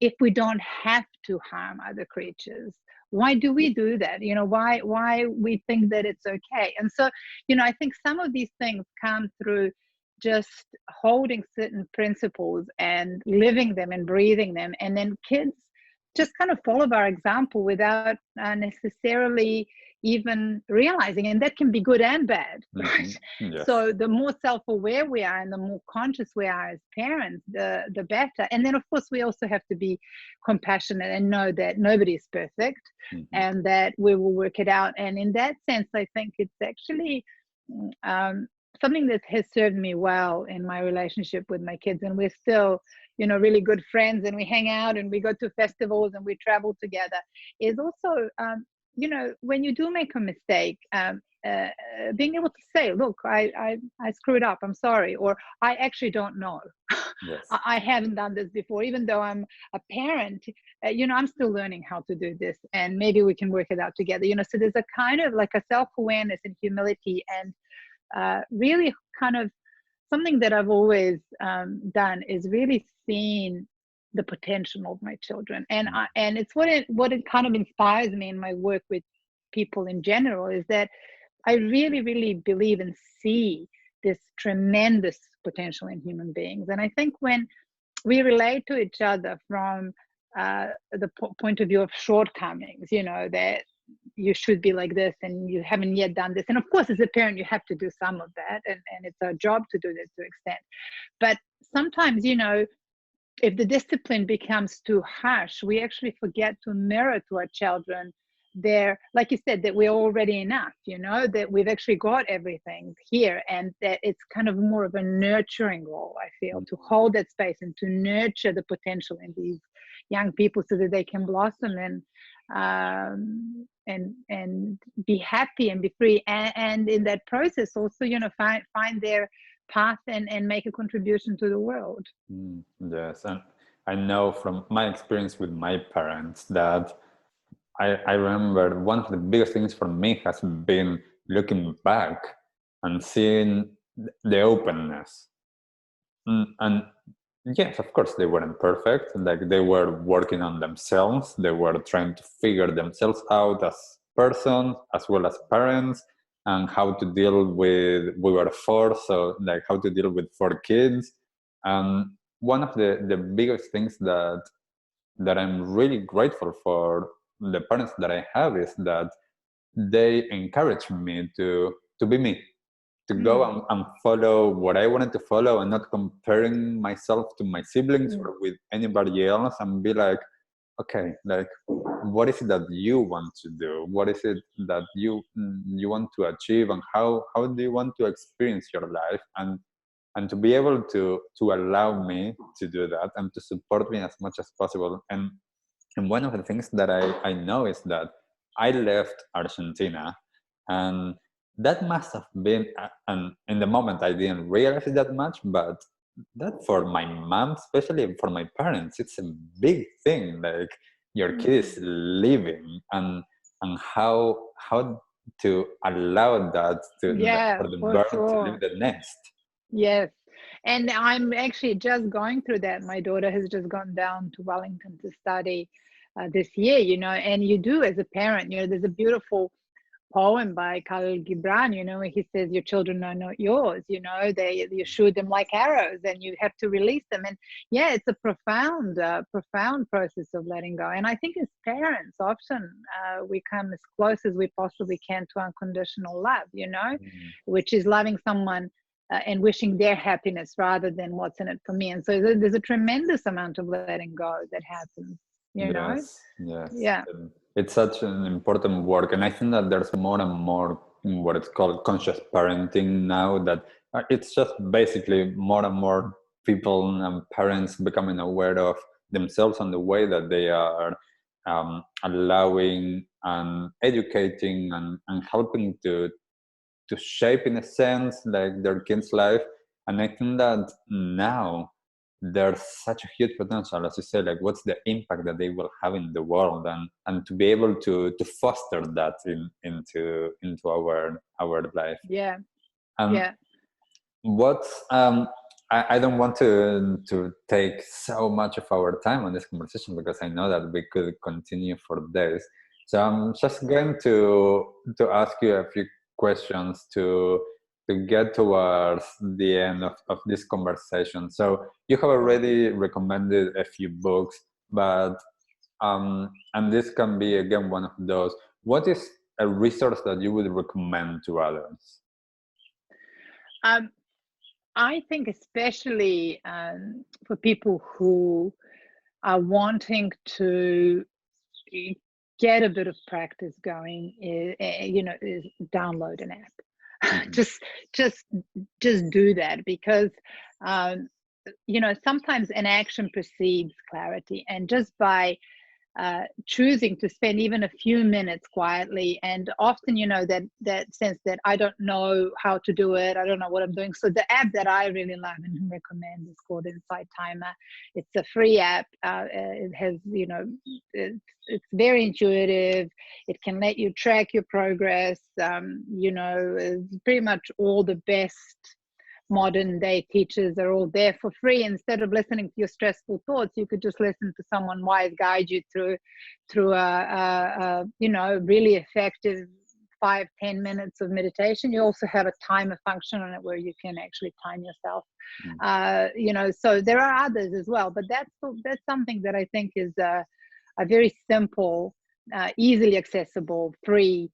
if we don't have to harm other creatures, why do we do that? Why we think that it's okay? And so I think some of these things come through just holding certain principles and living them and breathing them, and then kids just kind of follow our example without necessarily even realizing. And that can be good and bad, right? Yes. So the more self-aware we are and the more conscious we are as parents, the better. And then of course we also have to be compassionate and know that nobody is perfect, and that we will work it out. And in that sense, I think it's actually something that has served me well in my relationship with my kids. And we're still really good friends, and we hang out and we go to festivals and we travel together. Is also when you do make a mistake, being able to say, look, I screwed up, I'm sorry, or I actually don't know. Yes. I haven't done this before. Even though I'm a parent, I'm still learning how to do this, and maybe we can work it out together. So there's a kind of like a self-awareness and humility, and really kind of something that I've always done is really seen the potential of my children. And it's what it kind of inspires me in my work with people in general, is that I really, really believe and see this tremendous potential in human beings. And I think when we relate to each other from the point of view of shortcomings, that you should be like this and you haven't yet done this. And of course, as a parent, you have to do some of that, and it's our job to do that to an extent. But sometimes, if the discipline becomes too harsh, we actually forget to mirror to our children like you said, that we're already enough, that we've actually got everything here, and that it's kind of more of a nurturing role, I feel, to hold that space and to nurture the potential in these young people so that they can blossom and be happy and be free, and in that process also find their path and make a contribution to the world. Yes, and I know from my experience with my parents that I remember one of the biggest things for me has been looking back and seeing the openness. And yes, of course, they weren't perfect. Like, they were working on themselves. They were trying to figure themselves out as persons as well as parents, and how to deal with, we were four, so like how to deal with 4 kids. And one of the biggest things that that I'm really grateful for the parents that I have is that they encourage me to be me, to go and follow what I wanted to follow, and not comparing myself to my siblings or with anybody else, and be like, okay, like, what is it that you want to do? What is it that you want to achieve, and how do you want to experience your life? And to be able to allow me to do that, and to support me as much as possible. And one of the things that I know is that I left Argentina, and that must have been, and in the moment I didn't realize it that much, but that for my mom, especially for my parents, it's a big thing. Like, your kid is leaving, and how to allow that Yeah, for the for bird to leave sure. the nest. Yes. And I'm actually just going through that. My daughter has just gone down to Wellington to study this year, and you do as a parent, there's a beautiful poem by Khalil Gibran, where he says, your children are not yours, you shoot them like arrows and you have to release them. And yeah, it's a profound process of letting go. And I think as parents, often we come as close as we possibly can to unconditional love, which is loving someone and wishing their happiness rather than what's in it for me. And so there's a tremendous amount of letting go that happens, Yes. Yeah. It's such an important work, and I think that there's more and more what it's called conscious parenting now, that it's just basically more and more people and parents becoming aware of themselves and the way that they are allowing and educating and helping to shape, in a sense, like, their kids' life. And I think that now there's such a huge potential, as you say, like, what's the impact that they will have in the world, and to be able to foster that into our life. Yeah. And Yeah. what I don't want to take so much of our time on this conversation, because I know that we could continue for days. So I'm just going to ask you a few questions to get towards the end of this conversation. So you have already recommended a few books, but and this can be again one of those. What is a resource that you would recommend to others? I think especially for people who are wanting to get a bit of practice going, is download an app. just do that, because sometimes an action precedes clarity, and just by choosing to spend even a few minutes quietly, and often that sense that I don't know how to do it, I don't know what I'm doing. So the app that I really love and recommend is called Insight Timer. It's a free app. It has it's very intuitive. It can let you track your progress. It's pretty much all the best modern day teachers are all there for free. Instead of listening to your stressful thoughts, you could just listen to someone wise guide you through a really effective 5-10 minutes of meditation. You also have a timer function on it where you can actually time yourself. So there are others as well, but that's something that I think is a very simple, easily accessible, free,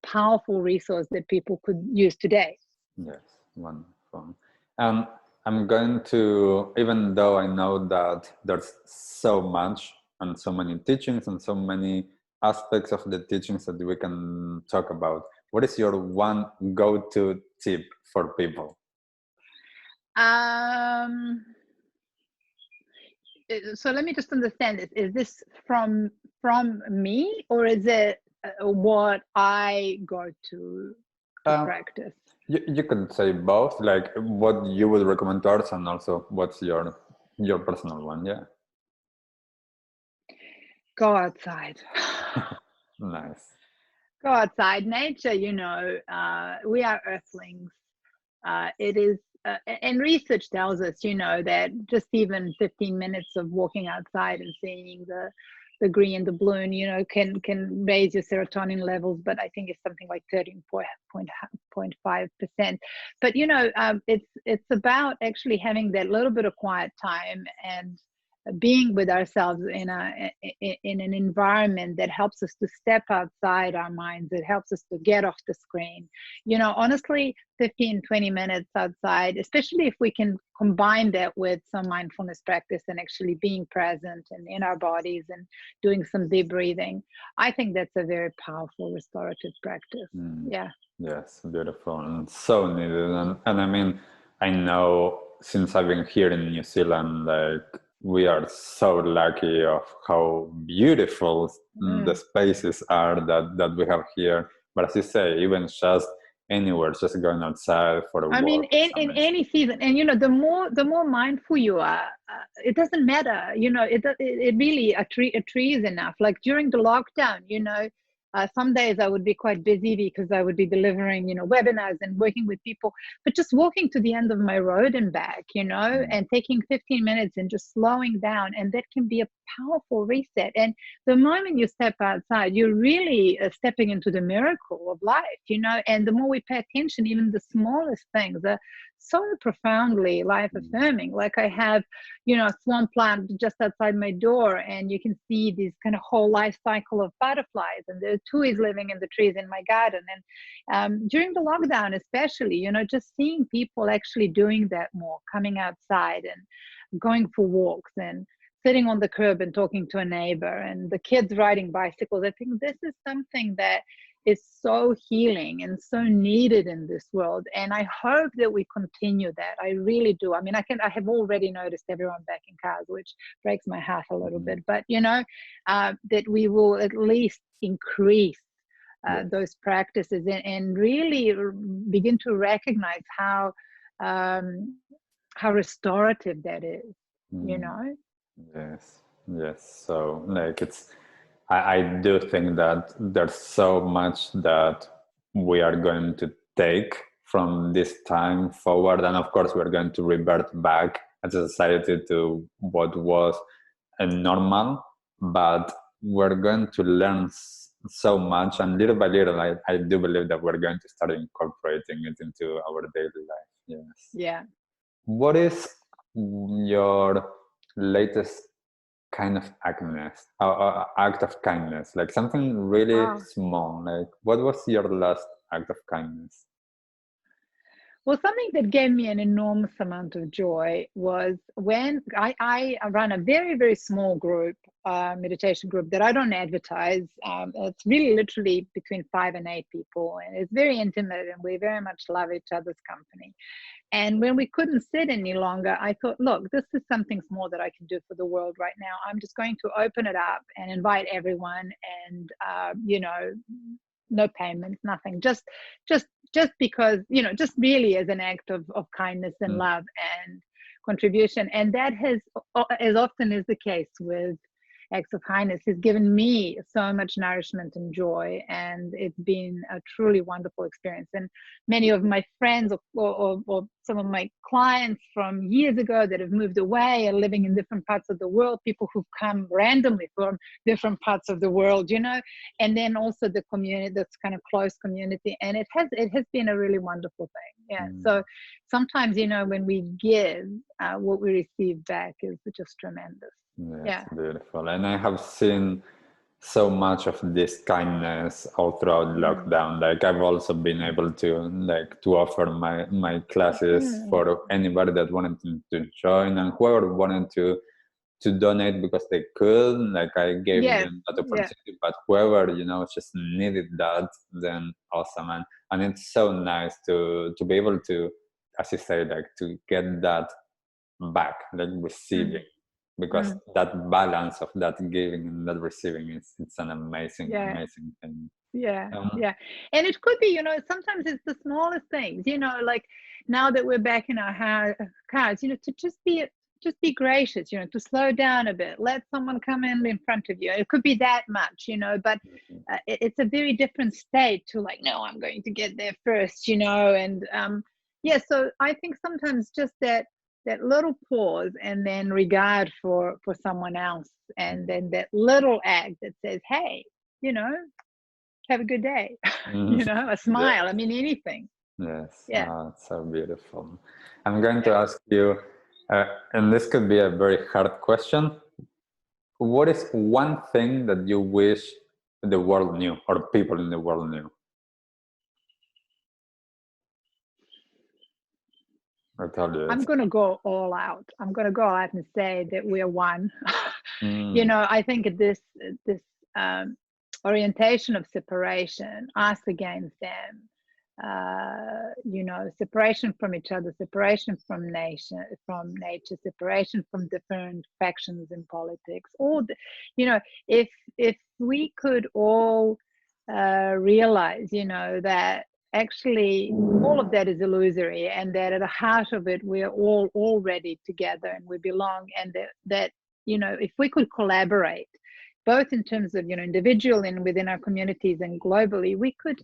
powerful resource that people could use today. Yes, wonderful. And I'm going to, even though I know that there's so much and so many teachings and so many aspects of the teachings that we can talk about, what is your one go-to tip for people? So let me just understand this. Is this from me, or is it what I go to practice? You can say both, like what you would recommend to others, and also what's your personal one. Yeah. Go outside. Nice. Go outside. Nature, we are earthlings. It is, and research tells us, that just even 15 minutes of walking outside and seeing the green, the blue, can raise your serotonin levels, but I think it's something like 13.5%. But it's about actually having that little bit of quiet time and being with ourselves in an environment that helps us to step outside our minds. It helps us to get off the screen. Honestly, 15-20 minutes outside, especially if we can combine that with some mindfulness practice and actually being present and in our bodies and doing some deep breathing, I think that's a very powerful restorative practice. Yeah. Yes, beautiful and so needed. And I mean, I know since I've been here in New Zealand, like we are so lucky of how beautiful the spaces are that we have here. But as you say, even just anywhere, just going outside for a I walk. mean, in any season, and the more mindful you are, it doesn't matter. It really a tree is enough. Like during the lockdown, some days I would be quite busy because I would be delivering, webinars and working with people. But just walking to the end of my road and back, and taking 15 minutes and just slowing down, and that can be a powerful reset. And the moment you step outside, you're really stepping into the miracle of life, and the more we pay attention, even the smallest things are so profoundly life affirming. Like I have, a swan plant just outside my door, and you can see this kind of whole life cycle of butterflies, and there are tuis living in the trees in my garden. And during the lockdown, especially, just seeing people actually doing that more, coming outside and going for walks and sitting on the curb and talking to a neighbor, and the kids riding bicycles. I think this is something that is so healing and so needed in this world. And I hope that we continue that. I really do. I mean, I have already noticed everyone back in cars, which breaks my heart a little bit, but that we will at least increase those practices and really begin to recognize how restorative that is, Yes. So like I do think that there's so much that we are going to take from this time forward. And of course, we're going to revert back as a society to what was normal, but we're going to learn so much. And little by little, I do believe that we're going to start incorporating it into our daily life. Yes. Yeah. What is your latest kind of act of kindness, like something really small? Like, what was your last act of kindness? Well, something that gave me an enormous amount of joy was when I run a very, very small group, meditation group that I don't advertise. It's really literally between 5 and 8 people, and it's very intimate, and we very much love each other's company. And when we couldn't sit any longer, I thought, look, this is something small that I can do for the world right now. I'm just going to open it up and invite everyone, and no payments, nothing, just because, just really as an act of kindness and love and contribution. And that has, as often is the case with acts of kindness, has given me so much nourishment and joy, and it's been a truly wonderful experience. And many of my friends or some of my clients from years ago that have moved away are living in different parts of the world, people who've come randomly from different parts of the world, and then also the community, that's kind of close community, and it has been a really wonderful thing. So sometimes, when we give, what we receive back is just tremendous. Beautiful. And I have seen so much of this kindness all throughout lockdown. Like I've also been able to offer my classes for anybody that wanted to join, and whoever wanted to donate because they could. Like I gave them that opportunity, but whoever just needed that, then awesome. And it's so nice to be able to, as you say, like to get that back, like receiving. Because that balance of that giving and that receiving it's an amazing thing. And it could be, sometimes it's the smallest things, like now that we're back in our cars, to just be gracious, to slow down a bit, let someone come in front of you. It could be that much, but it's a very different state to like, no, I'm going to get there first, and so I think sometimes just that little pause and then regard for someone else, and then that little act that says, hey, have a good day, a smile. I mean, anything. It's so beautiful. I'm going to ask you And this could be a very hard question. What is one thing that you wish the world knew, or people in the world knew? I tell you, I'm going to go all out. I'm going to go out and say that we're one. You know, I think this orientation of separation, us against them, you know, separation from each other, separation from nature, separation from different factions in politics. All, you know, if we could all realize, you know, that actually all of that is illusory, and that at the heart of it we're all already together and we belong, and that you know, if we could collaborate both in terms of, you know, individual and within our communities and globally, we could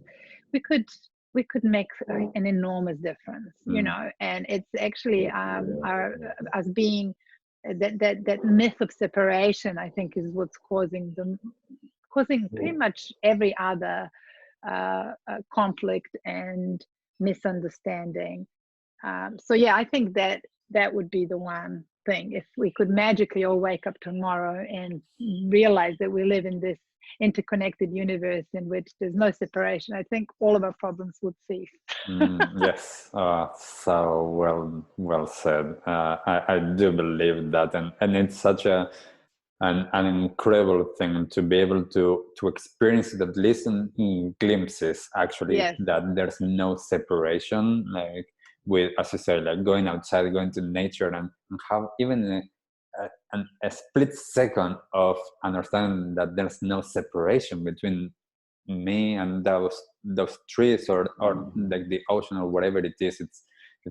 make an enormous difference, you know. And it's actually us being that myth of separation, I think, is what's causing pretty much every other conflict and misunderstanding. So yeah, I think that would be the one thing. If we could magically all wake up tomorrow and realize that we live in this interconnected universe in which there's no separation, I think all of our problems would cease. Yes, so well said. I do believe that, and it's such an incredible thing to be able to experience it, at least in glimpses, actually. Yes. That there's no separation, like with, as you say, like going outside, going to nature, and have even a split second of understanding that there's no separation between me and those trees or like the ocean or whatever it is. It's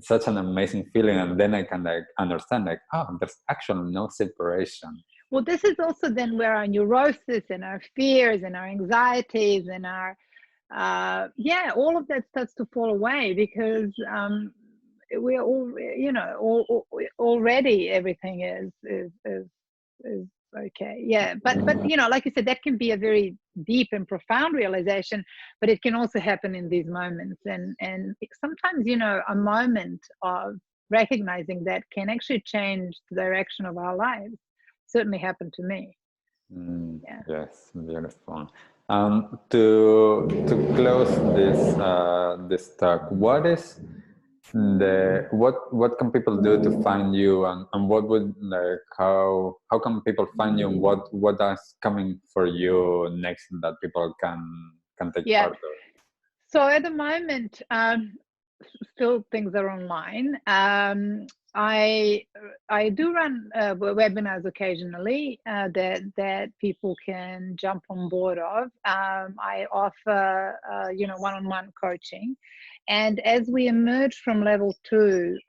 such an amazing feeling, and then I can like understand, like, oh, there's actually no separation. Well, this is also then where our neurosis and our fears and our anxieties and our all of that starts to fall away, because we're all, you know, already everything is okay. Yeah, but you know, like you said, that can be a very deep and profound realization, but it can also happen in these moments, and sometimes, you know, a moment of recognizing that can actually change the direction of our lives. Certainly happened to me. Yeah. Yes, beautiful. To close this talk, what is what can people do to find you, and what would, like, how can people find you, and what is coming for you next that people can take part of? So at the moment, still things are online. I do run webinars occasionally that people can jump on board of. I offer you know, one-on-one coaching, and as we emerge from level 2,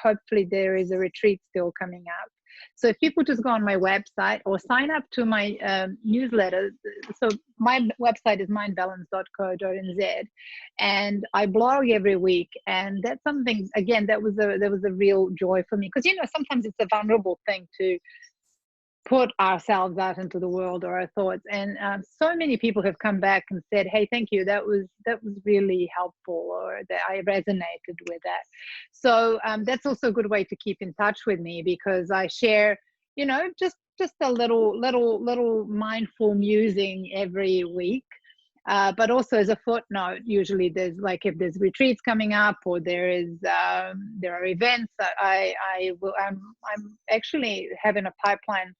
hopefully there is a retreat still coming up. So if people just go on my website or sign up to my newsletter, so my website is mindbalance.co.nz, and I blog every week, and that's something, again, that was a real joy for me, because, you know, sometimes it's a vulnerable thing to put ourselves out into the world, or our thoughts, and so many people have come back and said, hey, thank you, that was really helpful, or that I resonated with that. So that's also a good way to keep in touch with me, because I share, you know, just a little mindful musing every week. But also as a footnote, usually there's, like, if there's retreats coming up, or there are events, I'm actually having a pipeline.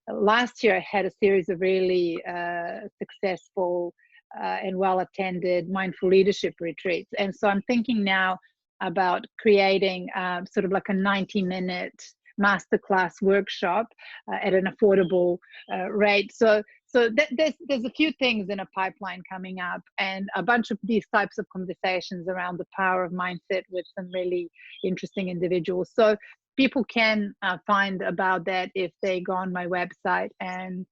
Last year I had a series of really successful and well-attended mindful leadership retreats, and so I'm thinking now about creating sort of like a 90-minute masterclass workshop at an affordable rate. So there's a few things in a pipeline coming up, and a bunch of these types of conversations around the power of mindset with some really interesting individuals. So people can find about that if they go on my website and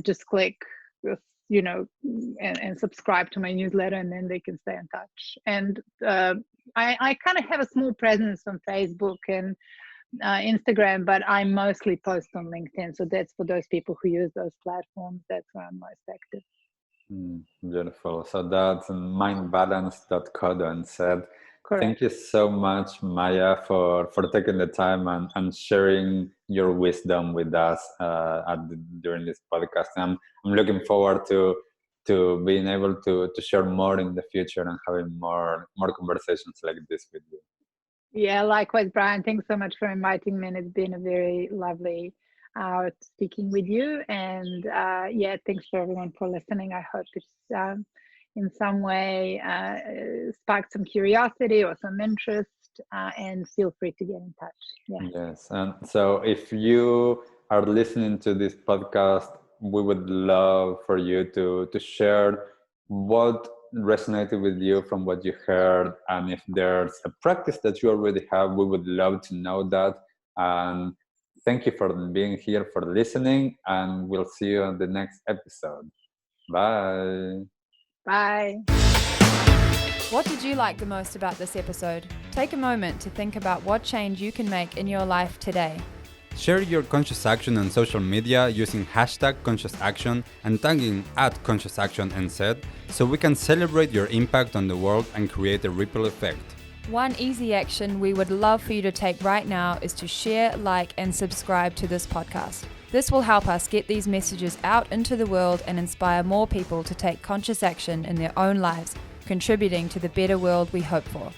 just click, you know, and subscribe to my newsletter, and then they can stay in touch. And I kind of have a small presence on Facebook and Instagram, but I mostly post on LinkedIn. So that's for those people who use those platforms. That's where I'm most active. Beautiful. So that's mindbalance.co.nz. Correct. Thank you so much, Maya, for taking the time and sharing your wisdom with us during this podcast. I'm looking forward to being able to share more in the future and having more conversations like this with you. Yeah, likewise, Brian. Thanks so much for inviting me. And it's been a very lovely speaking with you. And yeah, thanks for everyone for listening. I hope it's in some way sparked some curiosity or some interest. And feel free to get in touch. Yeah. Yes. And so if you are listening to this podcast, we would love for you to share what resonated with you from what you heard. And if there's a practice that you already have, we would love to know that. And thank you for being here, for listening. And we'll see you on the next episode. Bye. Bye. What did you like the most about this episode? Take a moment to think about what change you can make in your life today. Share your conscious action on social media using #ConsciousAction and tagging @ConsciousActionNZ so we can celebrate your impact on the world and create a ripple effect. One easy action we would love for you to take right now is to share, like, and subscribe to this podcast. This will help us get these messages out into the world and inspire more people to take conscious action in their own lives, contributing to the better world we hope for.